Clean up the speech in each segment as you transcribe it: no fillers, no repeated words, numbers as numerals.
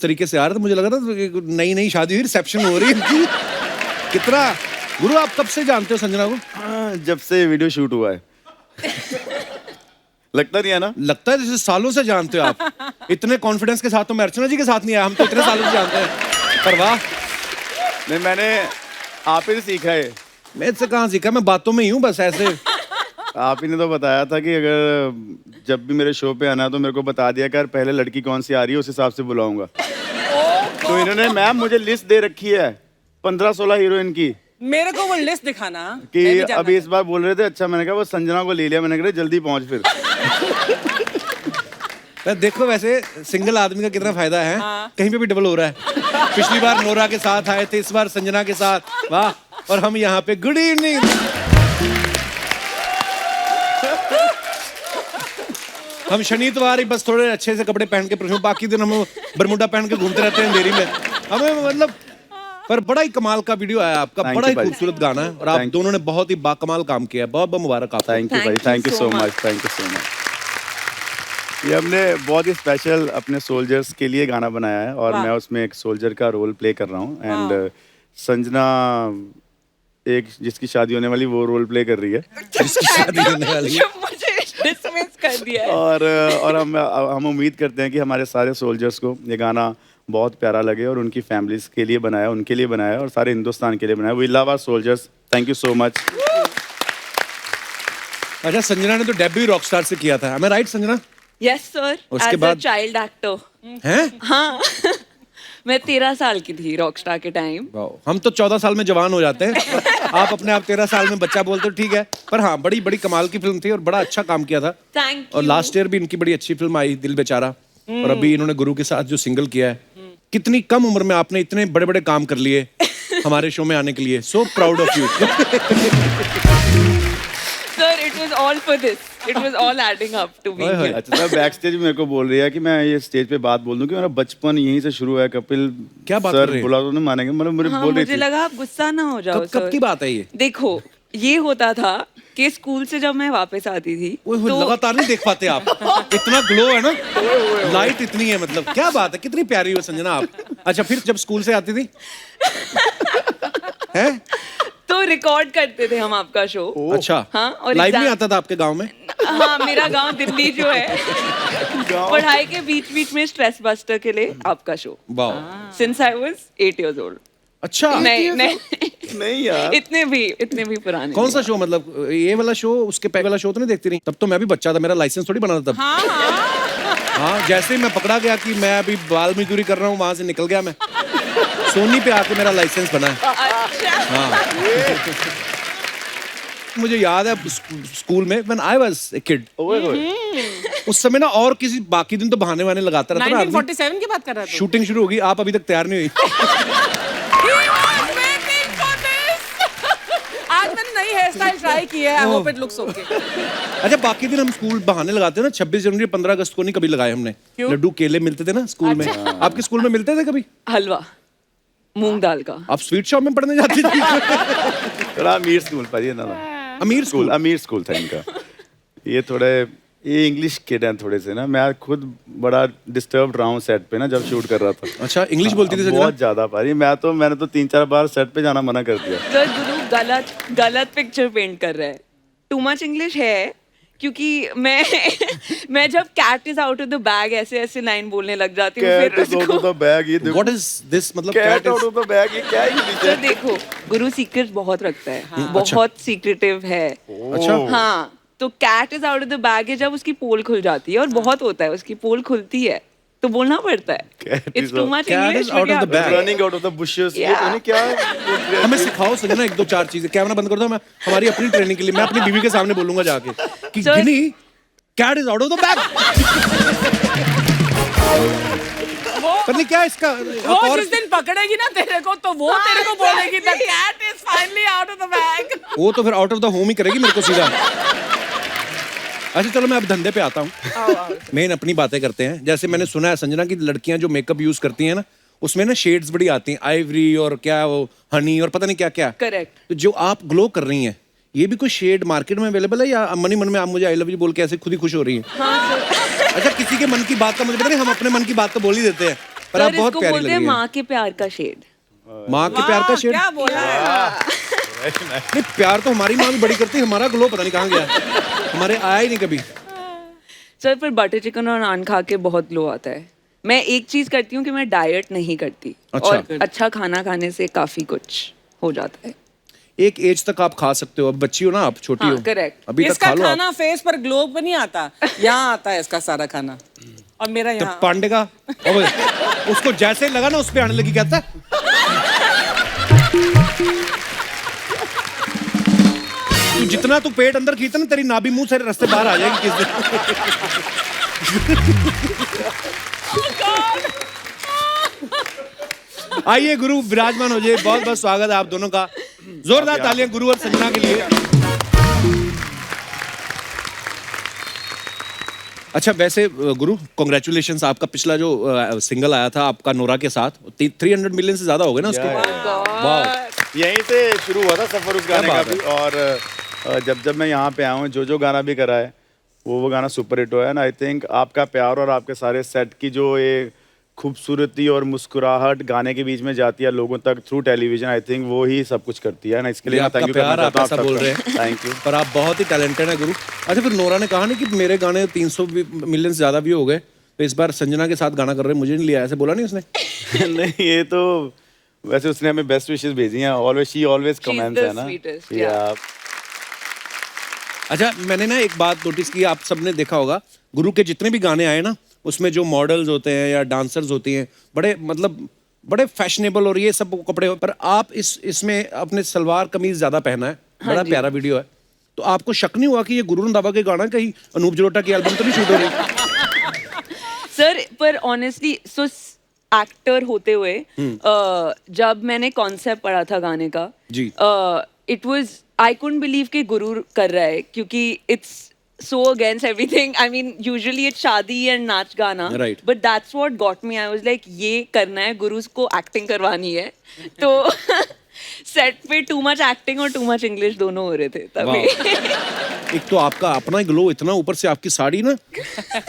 जिस तरीके से आ रहा था मुझे लगा था नई नई शादी हुई, रिसेप्शन हो रही है। कितना गुरु, आप कब से जानते हो संजना को? जब से वीडियो शूट हुआ है। लगता नहीं है ना? लगता है जैसे सालों से जानते हो आप। इतने कॉन्फिडेंस के साथ तो मैं अर्चना जी के साथ नहीं आया, हम तो इतने सालों से जानते हैं। पर वाह, नहीं मैंने आप ही से सीखा है। मैं इससे कहाँ सीखा, मैं बातों में ही हूँ बस ऐसे। आप ही ने तो बताया था कि अगर जब भी मेरे शो पे आना तो मेरे को बता दिया कर पहले लड़की कौन सी आ रही है उस हिसाब से बुलाऊंगा। तो इन्होंने मैम मुझे लिस्ट दे रखी है 15-16 हीरोइन की। मेरे को वो लिस्ट दिखाना कि अभी इस बार बोल रहे थे। अच्छा मैंने कहा वो संजना को ले लिया, मैंने कहा जल्दी पहुंच फिर। देखो वैसे सिंगल आदमी का कितना फायदा है। हाँ। कहीं पे भी डबल हो रहा है। पिछली बार नोरा के साथ आए थे, इस बार संजना के साथ। वाह, और हम यहाँ पे गुड इवनिंग। हम शनिवार ही बस थोड़े अच्छे से कपड़े पहन के, बाकी दिन हम बरमुडा पहन के घूमते रहते हैं अंधेरी में। हमें मतलब, पर बड़ा ही कमाल का वीडियो आया आपका, बड़ा ही खूबसूरत गाना है और आप दोनों ने बहुत ही बाकमाल काम किया है। बहुत बहुत मुबारक आपको। थैंक यू भाई, thank you so much, thank you so much. ये हमने बहुत ही स्पेशल अपने सोल्जर्स के लिए गाना बनाया है और मैं उसमें एक सोल्जर का रोल प्ले कर रहा हूँ। एंड संजना एक जिसकी शादी होने वाली वो रोल प्ले कर रही है। जिसकी शादी होने वाली है। मुझे डिसमिस कर दिया है। और हम उम्मीद करते हैं कि हमारे सारे सोल्जर्स को ये गाना बहुत प्यारा लगे और उनकी फैमिलीज के लिए बनाया, उनके लिए बनाया और सारे हिंदुस्तान के लिए बनाया। We love our soldiers, thank you so much. अच्छा, संजना ने तो डेब्यू रॉकस्टार से किया था, am I right Sanjana? Yes sir, उसके एज अ बाद चाइल्ड एक्टर। हैं? हाँ। मैं 13 साल की थी रॉकस्टार के टाइम। हम तो 14 साल में जवान हो जाते हैं। आप अपने आप 13 साल में बच्चा बोलते हो, ठीक है। पर हाँ, बड़ी बड़ी कमाल की फिल्म थी और बड़ा अच्छा काम किया था। Thank you. और लास्ट ईयर भी इनकी बड़ी अच्छी फिल्म आई, दिल बेचारा। और अभी इन्होंने गुरु के साथ जो सिंगल किया है। कितनी कम उम्र में आपने इतने बड़े बड़े काम कर लिए हमारे शो में आने के लिए। So proud of you. Sir it was all for this, it was all adding up to be here. अच्छा, बैक स्टेज मेरे को बोल रही है कि मैं ये स्टेज पे बात बोल दूं कि मेरा बचपन यहीं से शुरू है। कपिल क्या बात सर कर रहे हैं? बुला तो नहीं मानेंगे, मतलब मुझे हाँ, बोल रही मुझे थी। लगा आप गुस्सा ना हो जाओ। कब की बात है ये? देखो, ये होता था कि स्कूल से जब मैं वापस आती थी तो लगातार नहीं देख पाते आप। इतना ग्लो है ना, लाइट इतनी है, मतलब क्या बात है, कितनी प्यारी हो संजना आप। अच्छा, फिर जब स्कूल से आती थी हैं? तो रिकॉर्ड करते थे हम आपका शो। अच्छा, हाँ, और लाइव नहीं आता था आपके गांव में? हाँ, मेरा गांव दिल्ली जो है। पढ़ाई के बीच बीच में स्ट्रेस बस्टर के लिए आपका शो। वाह, since I was 8 years old। अच्छा। नहीं यार, इतने भी पुराने। कौन सा शो, मतलब ये वाला शो, उसके पहले वाला शो तो नहीं देखती रही? तब तो मैं भी बच्चा था, मेरा लाइसेंस थोड़ी बना था तब। हाँ, जैसे ही मैं पकड़ा गया कि मैं अभी बाल मजदूरी कर रहा हूँ, वहां से निकल गया मैं। सोनी पे आके मेरा लाइसेंस बना है। हाँ। मुझे याद है स्कूल में when I was a kid, उस समय ना, और किसी बाकी दिन तो बहाने वाने लगाता रहता था। 1947 की बात कर रहा था। शूटिंग शुरू होगी, आप अभी तक तैयार नहीं हुई। आज मैंने नई हेयर स्टाइल ट्राई की है, I hope it looks okay. अच्छा, बाकी दिन हम स्कूल बहाने लगाते हैं ना। 26 जनवरी 15 अगस्त को नहीं कभी लगाए हमने। लड्डू केले मिलते थे ना स्कूल में। आपके स्कूल में मिलते थे कभी? हलवा मूंग दाल का। आप स्वीट शॉप में पढ़ने जाती थी? थोड़ा अमीर स्कूल पर ये ना, अमीर स्कूल था इनका। ये थोड़े ये इंग्लिश किड हैं थोड़े से ना। मैं खुद बड़ा डिस्टर्ब रहा हूँ सेट पे ना, जब शूट कर रहा था। अच्छा, इंग्लिश बोलती थी संजना? बहुत ज्यादा पारी। मैंने तो 3-4 बार सेट पे जाना मना कर दिया। सर गुरु गलत पिक्चर पेंट कर रहा है। टू मच इंग्लिश है, क्योंकि मैं जब cat is out of the bag ऐसे लाइन बोलने लग जाती हूँ। Cat is out of the bag, ये देखो। व्हाट इज दिस, मतलब cat out of the bag, ये क्या इंग्लिश है? सर देखो, गुरु सीक्रेट बहुत रखता है। बहुत सीक्रेटिव है। अच्छा। हाँ, तो cat is out of the bag है जब उसकी पोल खुल जाती है, और बहुत होता है उसकी पोल खुलती है तो बोलना पड़ता है। It's too much English. out of the bag. Running out of the bushes, ये तो नहीं क्या। हमें सिखाओ संजना 1-2-4 चीजें। कैमरा बंद कर दो, मैं हमारी अपनी ट्रेनिंग के लिए मैं अपनी बीवी के सामने बोलूंगा जाके कि गिनी, cat is out of the bag. पर नहीं क्या इसका, वो जिस दिन पकड़ेगी ना तेरे को, तो वो तेरे को बोलेगी the cat is finally out of the bag. वो तो फिर आउट ऑफ द होम ही करेगी मेरे को सीधा। अच्छा चलो, मैं अब धंधे पे आता हूँ। मेन अपनी बातें करते हैं। जैसे मैंने सुना है संजना की लड़कियां जो मेकअप यूज करती हैं ना, उसमें ना शेड्स बड़ी आती हैं, आइवरी और क्या वो हनी और पता नहीं क्या क्या। करेक्ट। तो जो आप ग्लो कर रही हैं, ये भी कोई शेड मार्केट में अवेलेबल है या मन ही मन में आप मुझे आई लव यू बोल के ऐसे खुद ही खुश हो रही हैं? हाँ सर। अच्छा, किसी के मन की बात का मुझे पता नहीं, हम अपने मन की बात तो बोल ही देते हैं। पर आप सर बहुत इसको प्यारी लग बोलते हैं रही हैं। माँ के प्यार का शेड। माँ के प्यार का शेड। क्या बोला है? नहीं, प्यार तो हमारी माँ भी बड़ी करती है, हमारा ग्लो पता नहीं कहाँ गया, हमारे आया ही नहीं कभी। सर पर बटर चिकन और नान खा के बहुत ग्लो आता है। मैं एक चीज करती हूँ कि मैं डाइट नहीं करती, अच्छा। और अच्छा खाना खाने से काफी कुछ हो जाता है। एक एज तक आप खा सकते हो, अब बच्ची हो ना आप, छोटी हाँ, हो, correct। अभी तक इसका खा लो आप। खाना फेस पर ग्लो पर नहीं आता, यहाँ आता है इसका सारा खाना, और मेरा तो यहाँ। पांडे का अब उसको जैसे लगा ना उस पे आने लगी, कहता तू जितना तू पेट अंदर खींचता ना, तेरी नाभि मुंह से रास्ते बाहर आ जाएगी किस दिन। आइए गुरु विराजमान हो जाइए, बहुत बहुत स्वागत है आप दोनों का, जोरदार तालियां गुरु और संजना के लिए। अच्छा वैसे गुरु कॉन्ग्रेचुलेशंस, आपका पिछला जो सिंगल आया था आपका नोरा के साथ, 300 मिलियन से ज्यादा हो गए ना उसके। वाह, यहीं से शुरू हुआ था सफर उस गाने का बात भी। और जब मैं यहाँ पे आया हूँ, जो गाना भी करा है वो गाना सुपर हिट हुआ है ना। आई थिंक आपका प्यार और आपके सारे सेट की जो ये खूबसूरती और मुस्कुराहट गाने के बीच में जाती है लोगों तक थ्रू टेलीविजन, आई थिंक वो ही सब कुछ करती है ना। इसके लिए ये मैं आपका थैंक यू प्यार, करना आप चाहता ऐसा हूँ बोल रहे हैं। Thank you. पर आप बहुत ही टैलेंटेड है गुरु। अच्छा फिर नोरा ने कहा ना कि मेरे गाने 300 मिलियन से ज्यादा भी हो गए, तो इस बार संजना के साथ गाना कर रहे हैं, मुझे नहीं लिया, ऐसे बोला नहीं उसने? नहीं, ये तो वैसे उसने हमें बेस्ट विशेस भेजी हैं, always she always comments the है ना। sweetest, या अच्छा मैंने ना एक बात नोटिस की, आप सबने देखा होगा गुरु के जितने भी गाने आए ना, उसमें जो मॉडल्स होते हैं या डांसर्स होती हैं, बड़े मतलब बड़े फैशनेबल और ये सब कपड़े, पर आप इसमें अपने सलवार कमीज ज्यादा पहना है, बड़ा प्यारा वीडियो है, तो आपको शक नहीं हुआ कि ये गुरु रंधावा के गाना कहीं अनूप जलोटा की एल्बम तो नहीं शूट हो रही? सर पर ऑनेस्टली सो एक्टर होते हुए जब मैंने कॉन्सेप्ट पढ़ा था गाने का जी। It was I couldn't believe कि गुरु कर रहा है, क्योंकि it's so against everything. I mean usually it's शादी एंड नाच गाना, Right. But that's what got me. I was like ये करना है, गुरु को एक्टिंग करवानी है। तो सेट पे टू मच एक्टिंग और टू मच इंग्लिश दोनों हो रहे थे तभी। एक तो आपका अपना ग्लो इतना, ऊपर से आपकी साड़ी ना,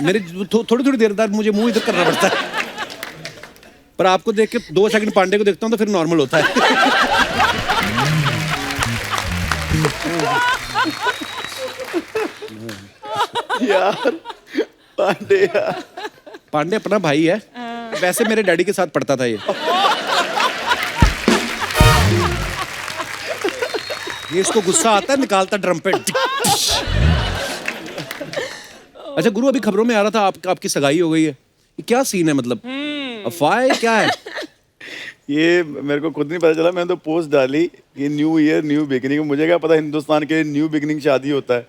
मेरे थोड़ी थोड़ी देर बाद मुझे मुंह इधर करना पड़ता है, पर आपको देख के 2 सेकंड पांडे को देखता हूँ तो फिर नॉर्मल होता है। यार पांडे यार। पांडे अपना भाई है, वैसे मेरे डैडी के साथ पढ़ता था ये इसको गुस्सा आता है, निकालता ड्रम पे। अच्छा गुरु, अभी खबरों में आ रहा था आपकी सगाई हो गई है, ये क्या सीन है, मतलब अफवाह है क्या है? ये मेरे को खुद नहीं पता चला, मैंने तो पोस्ट डाली कि न्यू ईयर न्यू बिगिनिंग। मुझे क्या पता हिंदुस्तान के न्यू बिगिनिंग शादी होता है।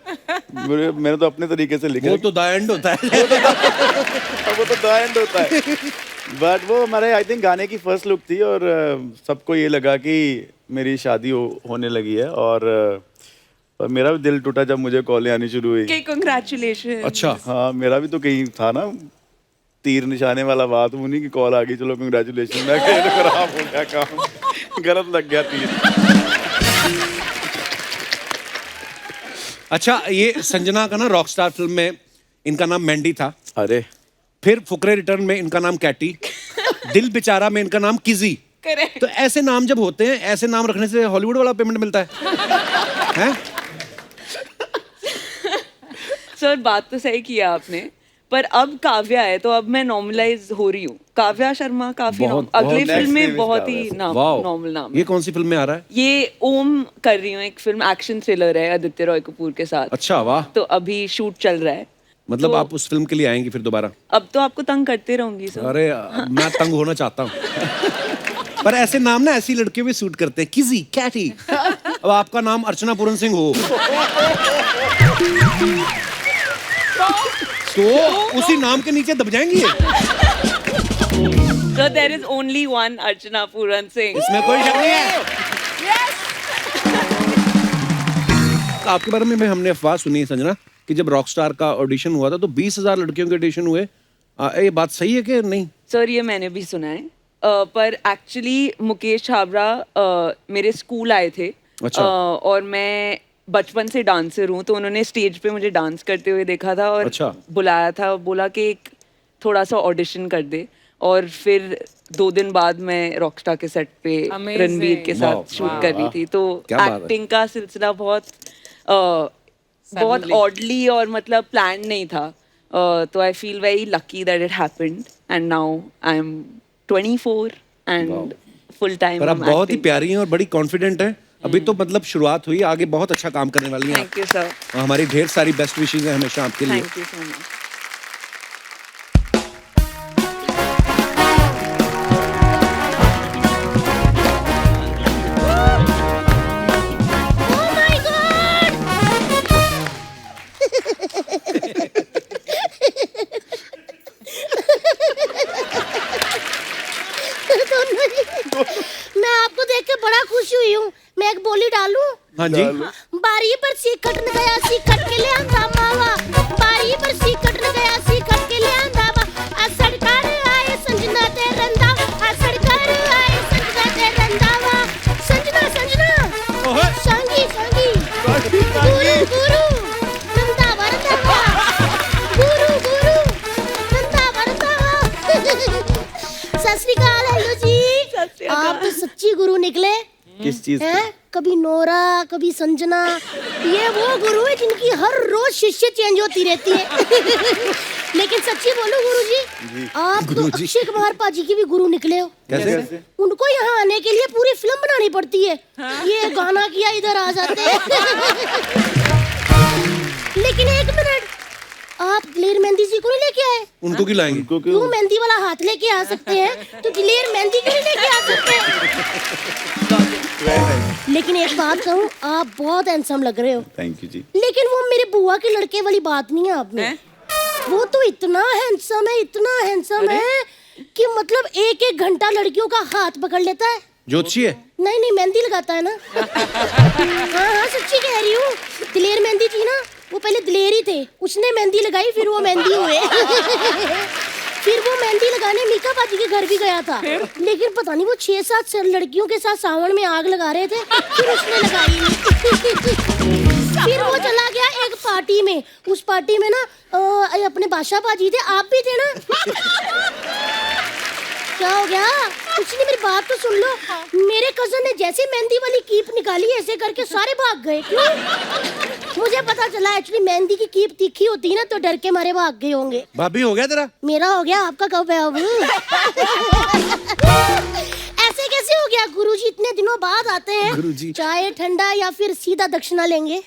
मैंने तो अपने तरीके से लिखा। वो तो द एंड होता है। वो तो द एंड होता है, बट वो हमारे आई थिंक गाने की फर्स्ट लुक थी, और सबको ये लगा कि मेरी शादी होने लगी है, और मेरा भी दिल टूटा जब मुझे कॉलें आनी शुरू हुई। Okay, congratulations. अच्छा हाँ, मेरा भी तो कहीं था ना तीर निशाने वाला बात, उन्हीं की कॉल आ गई, चलो कंग्रेचुलेशन। मैं कह रहा खराब हो गया काम, गलत लग गया तीर। अच्छा, ये संजना का ना रॉकस्टार फिल्म में इनका नाम मैंडी था, अरे फिर फुकरे रिटर्न में इनका नाम कैटी, दिल बेचारा में इनका नाम किजी। Correct. तो ऐसे नाम जब होते हैं, ऐसे नाम रखने से हॉलीवुड वाला पेमेंट मिलता है, हैं? सर बात तो सही किया आपने, पर अब काव्या है तो अब मैं नॉर्मलाइज हो रही हूँ। काव्या शर्मा काफी अगली next फिल्म में name is बहुत काव्या। ही वाओ, नॉर्मल नाम ये है। कौन सी फिल्म में आ रहा है? ये ओम कर रही हूँ, एक फिल्म एक्शन थ्रिलर है आदित्य रॉय कपूर के साथ। अच्छा वाह, तो अभी शूट चल रहा है। मतलब तो आप उस फिल्म के लिए आएंगी फिर दोबारा? अब तो आपको तंग करते रहूंगी सर। अरे मैं तंग होना चाहता हूँ, पर ऐसे नाम ना ऐसी लड़कियों भी सूट करते हैं, किजी, कैटी। अब आपका नाम अर्चना पूरन सिंह हो तो उसी नाम के नीचे दब जाएंगी ये। So there is only one Archana Puran Singh. इसमें कोई शक नहीं है। आपके बारे में हमने अफवाह सुनी है संजना कि जब रॉकस्टार का ऑडिशन हुआ था तो 20,000 लड़कियों के ऑडिशन हुए, ये बात सही है कि नहीं? सर ये मैंने भी सुना है, पर एक्चुअली मुकेश छाबड़ा मेरे स्कूल आए थे। अच्छा। और मैं बचपन से डांसर हूँ, तो उन्होंने स्टेज पे मुझे डांस करते हुए देखा था और अच्छा। बुलाया था, बोला कि एक थोड़ा सा ऑडिशन कर दे। और फिर 2 दिन बाद मैं रॉकस्टार के सेट पे Amazing. रणबीर के Wow. साथ शूट कर रही थी, तो क्या बात है। एक्टिंग का सिलसिला बहुत Suddenly. ऑडली और मतलब प्लान नहीं था, तो I feel very lucky that it happened and now I am 24 and full time पर आप बहुत ही प्यारी हैं और बड़ी कॉन्फिडेंट हैं। अभी तो मतलब शुरुआत हुई, आगे बहुत अच्छा काम करने वाली हैं आप। थैंक यू सर, और हमारी ढेर सारी बेस्ट विशेस हैं हमेशा आपके लिए। Thank you so much. मैं आपको देख के बड़ा खुश हुई हूँ। मैं एक बोली डालूं? हाँ जी। बारी पर सीखट न गया सीखट के ले आंदा मावा, बारी पर सीखट न गया सीखट के ले आंदा मावा, सरकार आए संजना ते रंदा, सरकार आए संजना ते रंदावा, संजना संजना संगी संगी गुरु गुरु रंदा वरदावा, गुरु गुरु रंदा वरदावा। सत श्री अकाल। हेलो जी, आप तो सच्ची गुरु निकले किस चीज हैं? कभी नोरा, कभी संजना, ये वो गुरु है जिनकी हर रोज शिष्य चेंज होती रहती है। लेकिन सच्ची बोलो गुरुजी, आप तो गुरुजी। अक्षय कुमार पाजी की भी गुरु निकले हो। कैसे? उनको यहाँ आने के लिए पूरी फिल्म बनानी पड़ती है। ये गाना किया इधर आ जाते हैं। लेकिन एक मिनट, आप दिलेर मेहंदी जी को नहीं लेके आए? उनको क्यों लाएंगे? उनको क्यों मेहंदी वाला हाथ लेके आ सकते हैं तो दिलेर मेहंदी क्यों नहीं लेके आ सकते? लेकिन एक बात कहूँ, आप बहुत हैंडसम लग रहे हो। थैंक यू जी। लेकिन वो मेरे बुआ के लड़के वाली बात नहीं है आप में। वो तो इतना हैंडसम है, इतना हैंडसम है कि मतलब 1-1 घंटा लड़कियों का हाथ पकड़ लेता है। ज्योतिषी है? नहीं नहीं, मेहंदी लगाता है ना। हाँ हाँ, सच्ची कह रही हूँ। दिलेर मेहंदी जी ना, वो पहले दिलेर ही थे, उसने मेहंदी लगाई, फिर वो मेहंदी हुए। फिर वो मेहंदी लगाने मीका बाजी के घर भी गया था, लेकिन पता नहीं वो 6-7 लड़कियों के साथ सावन में आग लगा रहे थे, फिर उसने लगाई नहीं। फिर वो चला गया एक पार्टी में, उस पार्टी में ना अपने बादशाह बाजी थे, आप भी थे ना। क्या हो गया? कुछ नहीं, मेरी बात तो सुन लो। मेरे कजन ने जैसे मेहंदी वाली कीप निकाली, ऐसे करके सारे भाग गए। क्यों? मुझे पता चला एक्चुअली मेहंदी की कीप तीखी होती है ना, तो डर के मारे भाग गए होंगे। भाभी हो गया तेरा? मेरा हो गया, आपका कब है अब? ऐसे कैसे हो गया? गुरुजी इतने दिनों बाद आते हैं। गुरुजी। चाय ठंडा या फिर सीधा दक्षिणा लेंगे?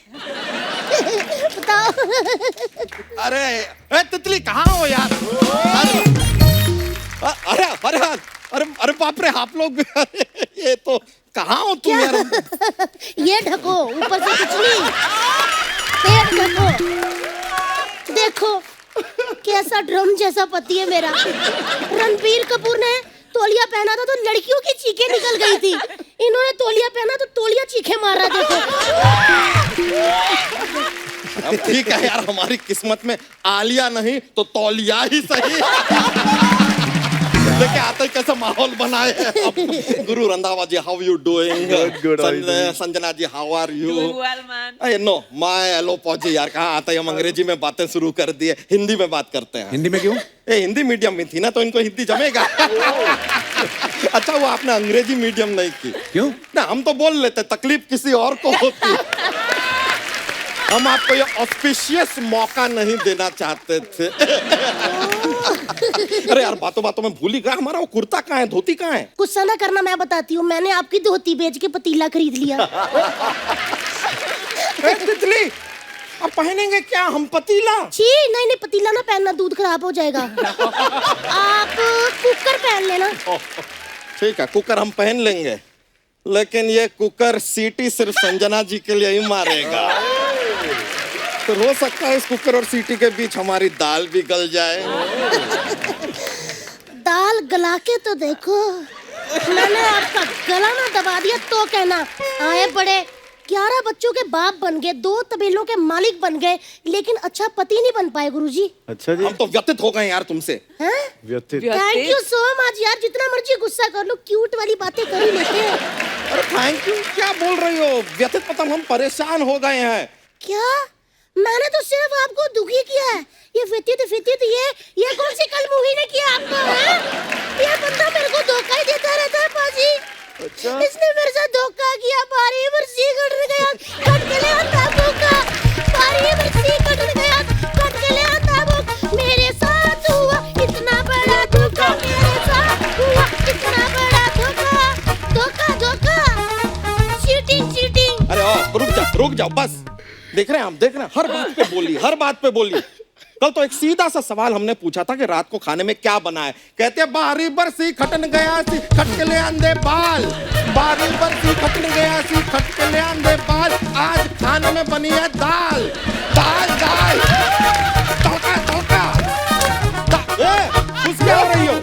बताओ। अरे तितली कहाँ हो यार? अरे अरे अरे अरे बाप रे, आप लोग भी, अरे ये तो कहाँ हो तुम यार? ये ढको, ऊपर से कुछ नहीं, पेट ढको। देखो कैसा ड्रम जैसा पति है मेरा। रणबीर कपूर ने तौलिया पहना था तो लड़कियों की चीखें निकल गई थी, इन्होंने तौलिया पहना तो तौलिया चीखें मार रहा। देखो अब ठीक है यार, हमारी किस्मत में आलिया नहीं तो तौलिया ही सही। लेके आते ही कैसा माहौल बनाए हैं। Guru Randhawa ji, how you doing? Good, how are you doing? Sanjana ji, how are you? Doing well, man. अरे नो, माय हेलो पौजी यार, कहाँ आते हैं हम अंग्रेजी में बातें शुरू कर दिए, हिंदी में बात करते हैं। हिंदी में क्यों? ए, हिंदी मीडियम में थी ना, तो इनको हिंदी जमेगा। अच्छा वो आपने अंग्रेजी मीडियम नहीं की? क्यों? ना, हम तो बोल लेते, तकलीफ किसी और को होती। हम आपको ये ऑस्पिशियस मौका नहीं देना चाहते थे। अरे यार, बातों बातों में भूल ही गया, हमारा वो कुर्ता कहाँ है, धोती कहाँ है? गुस्सा ना करना, मैं बताती हूँ। मैंने आपकी धोती बेच के पतीला खरीद लिया। तितली, अब पहनेंगे क्या हम पतीला? छी, नहीं नहीं, पतीला ना पहनना, दूध खराब हो जाएगा। आप कुकर पहन लेना। ठीक है, कुकर हम पहन लेंगे, लेकिन ये कुकर सीटी सिर्फ संजना जी के लिए ही मारेगा। तो हो सकता है इस कुकर और सीटी के बीच हमारी दाल भी गल जाए। दाल गला के तो देखो। मैंने आपका गला ना दबा दिया तो कहना। आए बड़े, 11 बच्चों के बाप बन गए, 2 तबेलों के मालिक बन गए, लेकिन अच्छा पति नहीं बन पाए गुरुजी। अच्छा जी। हम तो व्यथित हो गए यार तुमसे। हैं? व्यथित। थैंक यू सो मच यार, जितना मर्जी गुस्सा कर लो, क्यूट वाली बातें कर ही लेते हैं। अरे थैंक यू क्या बोल रही हो? व्यथित मतलब हम परेशान हो गए हैं। क्या मैंने तो सिर्फ आपको दुखी किया है। ये फितित ये कौन सी कल मूवी ने किया आपको है? ये बंदा मेरे को धोखा ही देता रहता है पाजी। अच्छा इसने मेरे साथ धोखा किया। बारी बरसी कटन गया कट के ले आता भूखा। बारी बरसी कटन गया कट के ले आता भूखा। मेरे साथ हुआ इतना बड़ा धोखा। मेरे साथ हुआ इतना बड़ा धोखा। धोखा चीटिंग। अरे ओ रुक जाओ बस। देख रहे हैं हम, देख रहे हैं, हर बात पे बोली। कल तो एक सीधा सा सवाल हमने पूछा था कि रात को खाने में क्या बना है। कहते हैं बारी बरसी खटन गया सी खट के ले आंदे बाल। बारी बरसी खटन गया सी खट के ले आंदे बाल। आज खाने में बनी है दाल। खुश क्या हो रही हो?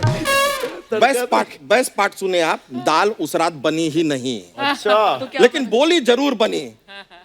बेस्ट पार्ट सुने आप। दाल उस रात बनी ही नहीं, अच्छा लेकिन बोली जरूर बनी।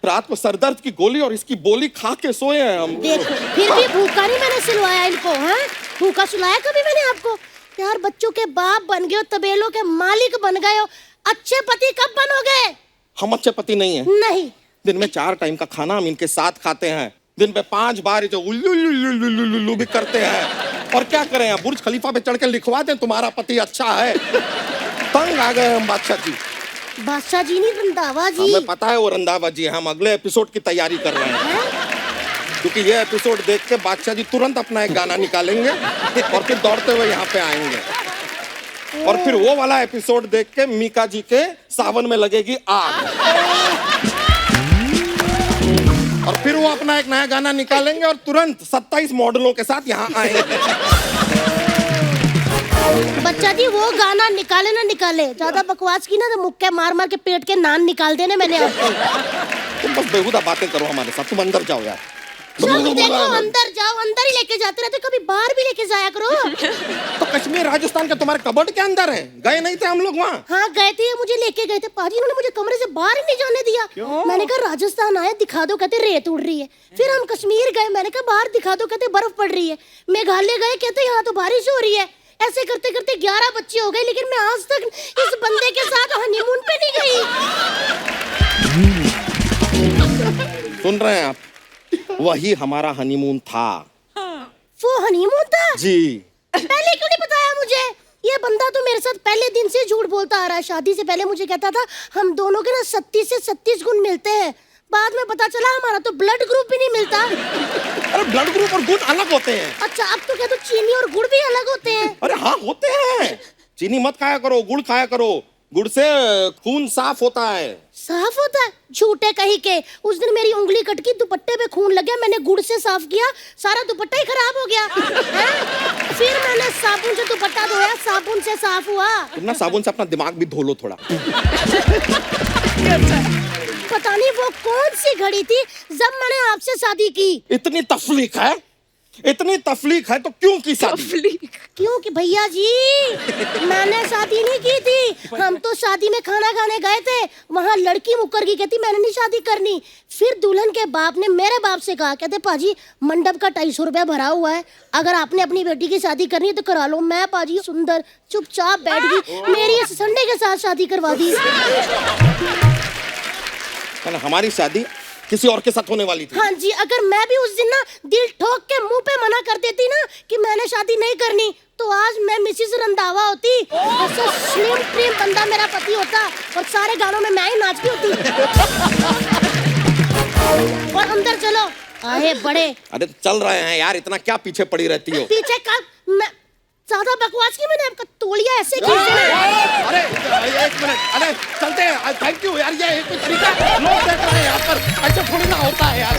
रात को सरदर्द की गोली और इसकी बोली खा के सोए हैं हम। देखो फिर भी भूखा नहीं मैंने सिलवाया इनको। हैं भूखा सुलाया कभी मैंने आपको? यार बच्चों के बाप बन गए हो, तबेलों के मालिक बन गए हो, अच्छे पति कब बनोगे? हम अच्छे पति नहीं हैं। नहीं। दिन में 4 टाइम का खाना हम इनके साथ खाते हैं। दिन में 5 बार जो उल्लू भी करते हैं। और क्या करें, बुर्ज खलीफा पे चढ़ के लिखवा दें तुम्हारा पति अच्छा है। तंग आ गए हम बादशाह जी। बादशाह जी नहीं, रंधावा जी। हमें पता है वो रंधावा जी। हम अगले एपिसोड की तैयारी कर रहे हैं, क्योंकि ये एपिसोड देख के बादशाह जी तुरंत अपना एक गाना निकालेंगे और फिर दौड़ते हुए यहाँ पे आएंगे। और फिर वो वाला एपिसोड देख के मीका जी के सावन में लगेगी आग। और फिर वो अपना एक नया गाना निकालेंगे और तुरंत 27 मॉडलों के साथ यहाँ आएंगे। बच्चा जी वो गाना निकाले ना निकाले, ज्यादा बकवास की ना तो मुक्के मार मार के पेट के नान निकाल देने मैंने आपको। तुम बस बेहुदा बातें करो हमारे साथ। तुम अंदर जाओ यार। चलो देखो अंदर जाओ, अंदर ही लेके जाते रहते, कभी बाहर भी लेके जाया करो। तो कश्मीर राजस्थान के तुम्हारे कबर्ड के अंदर है, गए नहीं थे हम लोग वहाँ? हाँ गए थे, मुझे लेके गए थे पाजी। उन्होंने मुझे कमरे से बाहर ही नहीं जाने दिया। मैंने कहा राजस्थान आए दिखा दो, कहते रेत उड़ रही है। फिर हम कश्मीर गए, मैंने कहा बाहर दिखा दो, कहते बर्फ पड़ रही है। मेघालय गए, कहते यहाँ तो बारिश हो रही है। ऐसे करते करते 11 बच्चे हो गए, लेकिन मैं आज तक इस बंदे के साथ हनीमून पे नहीं गई। सुन रहे हैं आप? वही हमारा हनीमून था। वो हनीमून था जी। पहले क्यों नहीं बताया मुझे? ये बंदा तो मेरे साथ पहले दिन से झूठ बोलता आ रहा है। शादी से पहले मुझे कहता था हम दोनों के ना 37 से 36 गुण मिलते हैं। बाद में पता चला हमारा तो ब्लड ग्रुप भी नहीं मिलता। अरे ब्लड ग्रुप और गुण अलग होते हैं। अच्छा अब तो क्या, तो चीनी और गुड़ भी अलग होते हैं? अरे हाँ होते हैं। चीनी मत खाया करो, गुड़ खाया करो। गुड़ से खून साफ होता है। साफ होता है? झूठे कहीं के। उस दिन मेरी उंगली कटकी, दुपट्टे पे खून लग गया, मैंने गुड़ से साफ किया, सारा दुपट्टा ही खराब हो गया। फिर मैंने साबुन से दुपट्टा धोया, साबुन से साफ हुआ। तुम ना साबुन से अपना दिमाग भी धो लो थोड़ा। पता नहीं वो कौन सी घड़ी थी जब मैंने आपसे शादी की। इतनी तफलीक है, इतनी तफलीक है तो क्यों की शादी? क्योंकि भैया जी मैंने शादी नहीं की थी। हम तो शादी में खाना खाने गए थे, वहाँ लड़की मुकर गई, कहती मैंने नहीं शादी करनी। फिर दुल्हन के बाप ने मेरे बाप से कहा, कहते पाजी मंडप का 250 रुपया भरा हुआ है, अगर आपने अपनी बेटी की शादी करनी है तो करा लो। मैं पाजी सुंदर चुपचाप बैठ गई, मेरी इस संडे के साथ शादी करवा दी। हमारी शादी किसी और के साथ होने वाली थी। हाँ जी, अगर मैं भी उस दिन ना दिल ठोक के मुंह पे मना कर देती ना कि मैंने शादी नहीं करनी, तो आज मैं मिसेस रंधावा होती। ऐसा स्लिम ट्रिम बंदा मेरा पति होता और सारे गानों में मैं ही नाचती होती। और अंदर चलो आए बड़े। अरे तो चल रहे हैं यार, इतना क्या पीछे पड़ी रहती हो? पीछे का मैं ज्यादा बकवास की, मैंने आपका तोलिया ऐसे खींच देना। अरे एक मिनट, अरे चलते हैं। थैंक यू यार, ये कोई तरीका लोग देख रहे हैं यहाँ पर, ऐसे थोड़ी ना होता है यार।